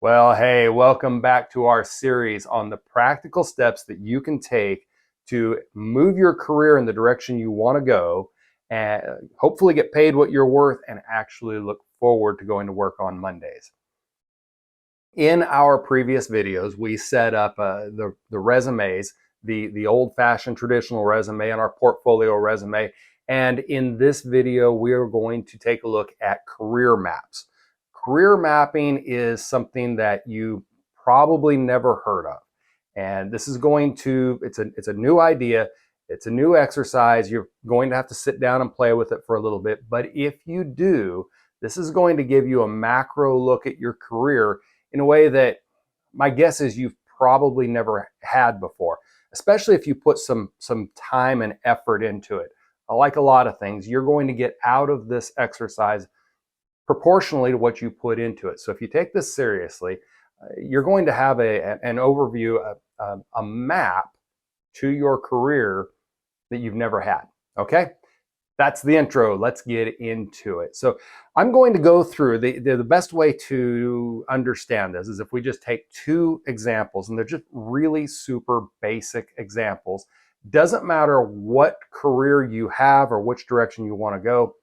Well, hey, welcome back to our series on the practical steps that you can take to move your career in the direction you want to go and hopefully get paid what you're worth and actually look forward to going to work on Mondays. In our previous videos, we set up the resumes, the old-fashioned traditional resume and our portfolio resume. And in this video, we are going to take a look at career maps. Career mapping is something that you probably never heard of. And this is it's a new idea. It's a new exercise. You're going to have to sit down and play with it for a little bit. But if you do, this is going to give you a macro look at your career in a way that my guess is you've probably never had before, especially if you put some time and effort into it. Like a lot of things, you're going to get out of this exercise proportionally to what you put into it. So if you take this seriously, you're going to have an overview, a map to your career that you've never had. Okay? That's the intro. Let's get into it. So I'm going to go through the best way to understand this is if we just take two examples, and they're just really super basic examples. Doesn't matter what career you have or which direction you want to go.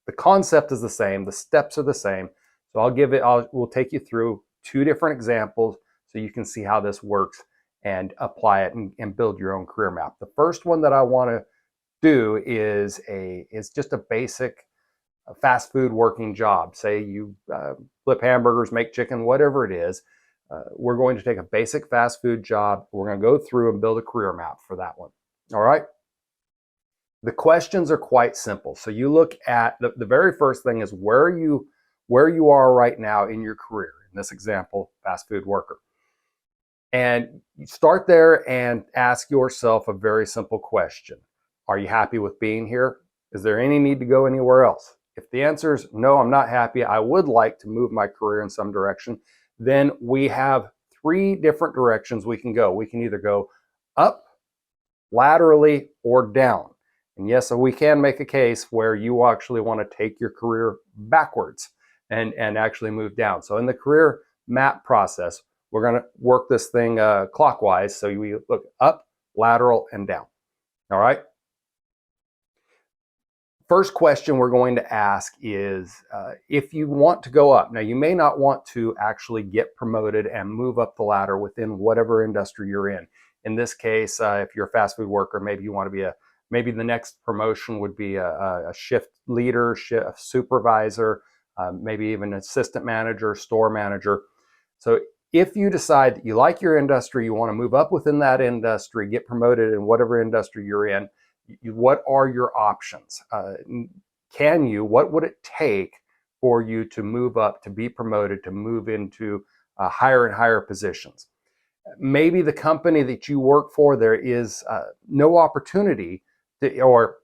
The concept is the same. The steps are the same. So we'll take you through two different examples so you can see how this works and apply it and build your own career map. The first one that I want to do is just a basic fast food working job. Say you flip hamburgers, make chicken, whatever it is. We're going to take a basic fast food job. We're going to go through and build a career map for that one. All right. The questions are quite simple. So you look at the very first thing is where you are right now in your career. In this example, fast food worker. And you start there and ask yourself a very simple question. Are you happy with being here? Is there any need to go anywhere else? If the answer is no, I'm not happy, I would like to move my career in some direction, then we have three different directions we can go. We can either go up, laterally, or down. And yes, so we can make a case where you actually want to take your career backwards and actually move down. So in the career map process, we're going to work this thing clockwise. So we look up, lateral, and down. All right. First question we're going to ask is if you want to go up. Now, you may not want to actually get promoted and move up the ladder within whatever industry you're in. In this case, if you're a fast food worker, maybe you want to be maybe the next promotion would be a shift leader, shift supervisor, maybe even assistant manager, store manager. So if you decide that you like your industry, you want to move up within that industry, get promoted in whatever industry you're in, what are your options? What would it take for you to move up, to be promoted, to move into higher and higher positions? Maybe the company that you work for, there is no opportunity or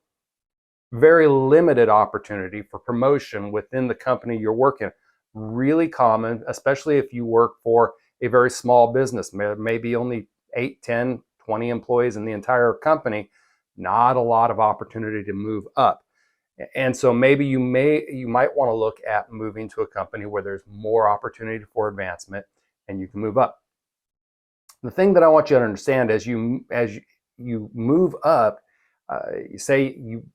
very limited opportunity for promotion within the company you're working. Really common, especially if you work for a very small business, maybe only 8, 10, 20 employees in the entire company. Not a lot of opportunity to move up. And so maybe you might want to look at moving to a company where there's more opportunity for advancement and you can move up. The thing that I want you to understand as you move up,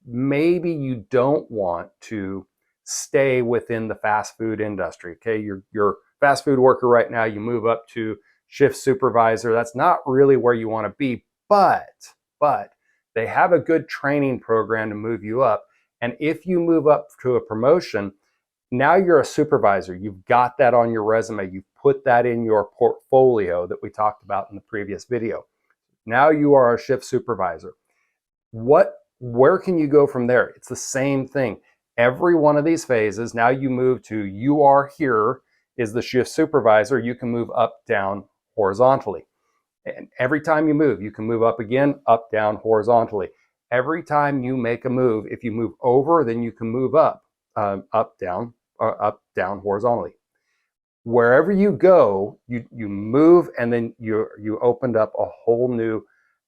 maybe you don't want to stay within the fast food industry. Okay, you're fast food worker right now, you move up to shift supervisor. That's not really where you want to be, but they have a good training program to move you up. And if you move up to a promotion, now you're a supervisor. You've got that on your resume. You've put that in your portfolio that we talked about in the previous video. Now you are a shift supervisor. Where can you go from there? It's the same thing. Every one of these phases, now you move to, you are here is the shift supervisor. You can move up, down, horizontally. And every time you move, you can move up again, up, down, horizontally. Every time you make a move, if you move over, then you can move up, up, down, horizontally. Wherever you go, you move, and then you opened up a whole new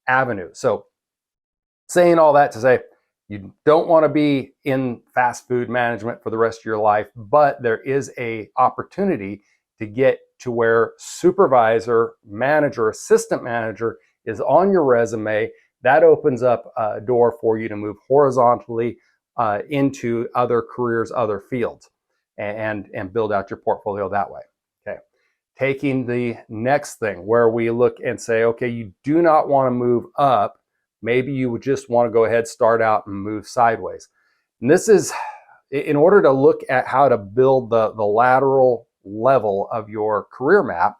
avenue. So saying all that to say, you don't want to be in fast food management for the rest of your life, but there is a opportunity to get to where supervisor, manager, assistant manager is on your resume. That opens up a door for you to move horizontally into other careers, other fields, and build out your portfolio that way. Okay. Taking the next thing where we look and say, okay, you do not want to move up. Maybe you would just want to go ahead, start out and move sideways. And this is in order to look at how to build the lateral level of your career map.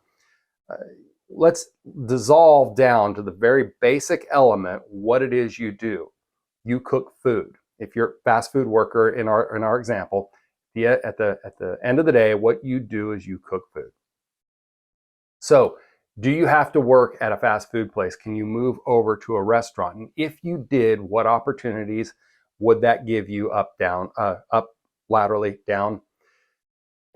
Let's dissolve down to the very basic element, what it is you do. You cook food. If you're a fast food worker in our example, at the end of the day, what you do is you cook food. So do you have to work at a fast food place? Can you move over to a restaurant? And if you did, what opportunities would that give you up, down, up, laterally, down?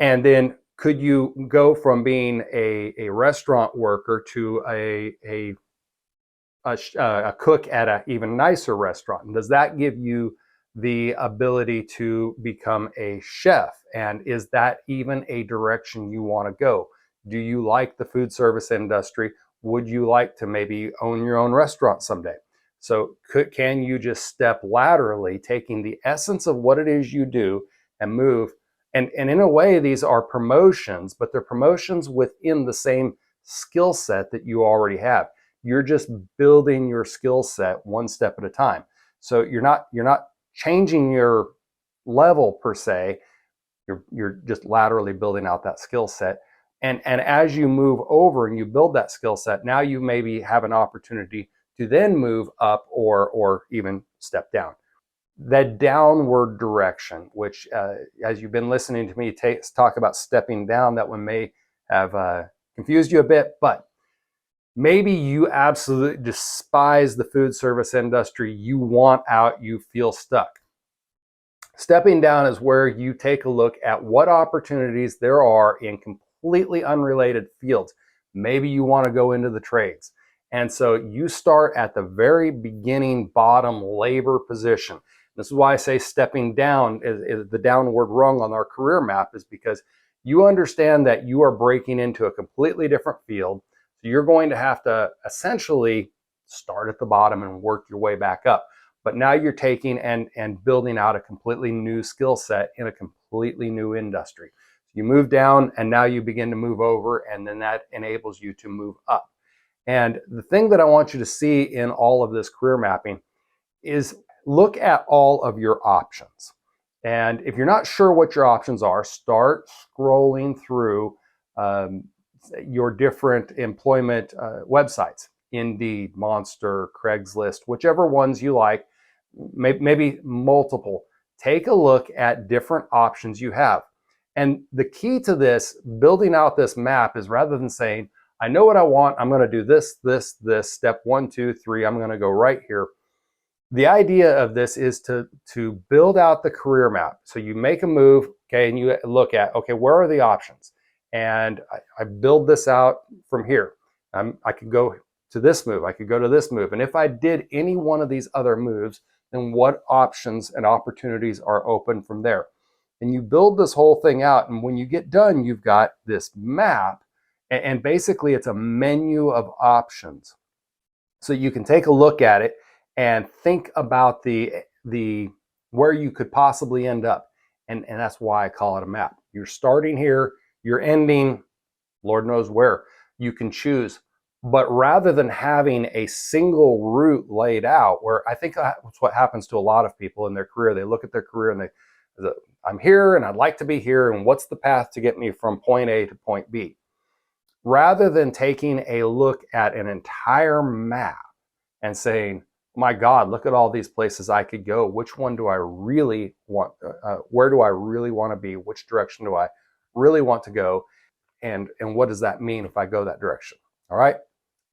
And then could you go from being a restaurant worker to a cook at an even nicer restaurant? And does that give you the ability to become a chef? And is that even a direction you want to go? Do you like the food service industry? Would you like to maybe own your own restaurant someday? So can you just step laterally, taking the essence of what it is you do and move? And in a way, these are promotions, but they're promotions within the same skill set that you already have. You're just building your skill set one step at a time. So you're not changing your level per se. You're just laterally building out that skill set. And as you move over and you build that skill set, now you maybe have an opportunity to then move up or even step down. That downward direction, which as you've been listening to me talk about stepping down, that one may have confused you a bit, but maybe you absolutely despise the food service industry. You want out, you feel stuck. Stepping down is where you take a look at what opportunities there are in completely unrelated fields. Maybe you want to go into the trades. And so you start at the very beginning, bottom labor position. This is why I say stepping down is the downward rung on our career map, is because you understand that you are breaking into a completely different field. So you're going to have to essentially start at the bottom and work your way back up. But now you're taking and building out a completely new skill set in a completely new industry. You move down and now you begin to move over, and then that enables you to move up. And the thing that I want you to see in all of this career mapping is look at all of your options. And if you're not sure what your options are, start scrolling through your different employment websites. Indeed, Monster, Craigslist, whichever ones you like, maybe multiple. Take a look at different options you have. And the key to this, building out this map, is rather than saying, I know what I want, I'm going to do this, step 1, 2, 3, I'm going to go right here. The idea of this is to build out the career map. So you make a move, okay, and you look at, okay, where are the options? And I build this out from here. I could go to this move, I could go to this move. And if I did any one of these other moves, then what options and opportunities are open from there? And you build this whole thing out. And when you get done, you've got this map. And basically, it's a menu of options. So you can take a look at it and think about the where you could possibly end up. And that's why I call it a map. You're starting here, you're ending, Lord knows where. You can choose. But rather than having a single route laid out, where I think that's what happens to a lot of people in their career, they look at their career and I'm here and I'd like to be here, and what's the path to get me from point A to point B? Rather than taking a look at an entire map and saying, my God, look at all these places I could go. Which one do I really want? Where do I really want to be? Which direction do I really want to go? And what does that mean if I go that direction? All right.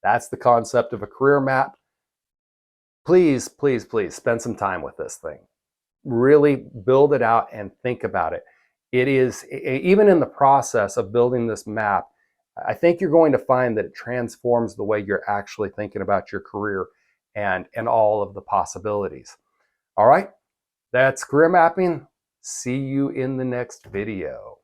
That's the concept of a career map. Please, please, please spend some time with this thing. Really build it out and think about it. It is, even in the process of building this map, I think you're going to find that it transforms the way you're actually thinking about your career and all of the possibilities. All right, that's career mapping. See you in the next video.